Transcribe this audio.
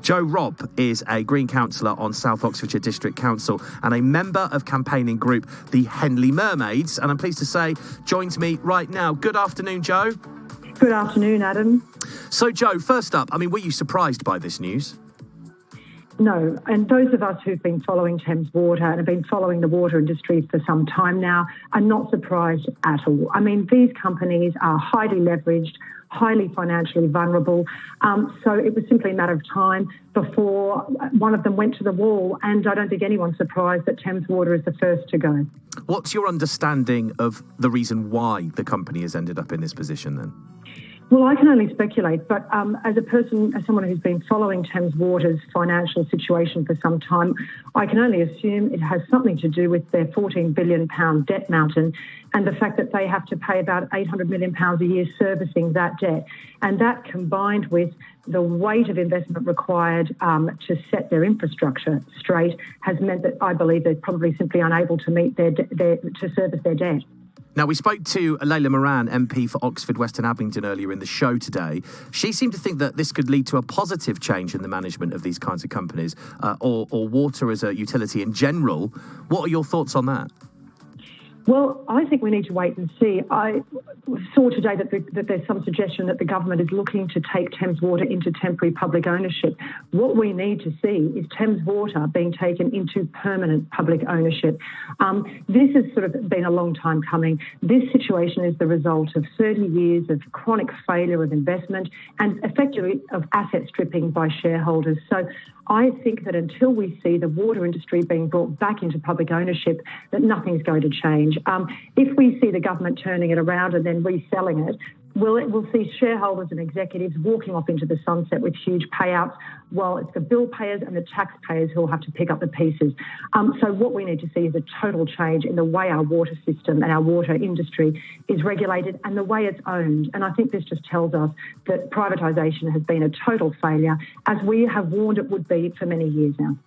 Robb is a Green councillor on South Oxfordshire District Council and a member of campaigning group the Henley Mermaids, and I'm pleased to say joins me right now. Good afternoon, Joe. Good afternoon, Adam. So, Joe, first up, were you surprised by this news? No, and those of us who've been following Thames Water and have been following the water industry for some time now are not surprised at all. These companies are highly leveraged, highly financially vulnerable, so it was simply a matter of time before one of them went to the wall, and I don't think anyone's surprised that Thames Water is the first to go. What's your understanding of the reason why the company has ended up in this position then? Well, I can only speculate, but as someone who's been following Thames Water's financial situation for some time, I can only assume it has something to do with their £14 billion debt mountain and the fact that they have to pay about £800 million a year servicing that debt. And that, combined with the weight of investment required to set their infrastructure straight, has meant that I believe they're probably simply unable to meet to service their debt. Now, we spoke to Layla Moran, MP for Oxford Western Abingdon, earlier in the show today. She seemed to think that this could lead to a positive change in the management of these kinds of companies or water as a utility in general. What are your thoughts on that? Well, I think we need to wait and see. I saw today that there's some suggestion that the government is looking to take Thames Water into temporary public ownership. What we need to see is Thames Water being taken into permanent public ownership. This has sort of been a long time coming. This situation is the result of 30 years of chronic failure of investment and effectively of asset stripping by shareholders. So I think that until we see the water industry being brought back into public ownership, that nothing's going to change. If we see the government turning it around and then reselling it, we'll see shareholders and executives walking off into the sunset with huge payouts, while it's the bill payers and the taxpayers who will have to pick up the pieces. So what we need to see is a total change in the way our water system and our water industry is regulated and the way it's owned. And I think this just tells us that privatisation has been a total failure, as we have warned it would be for many years now.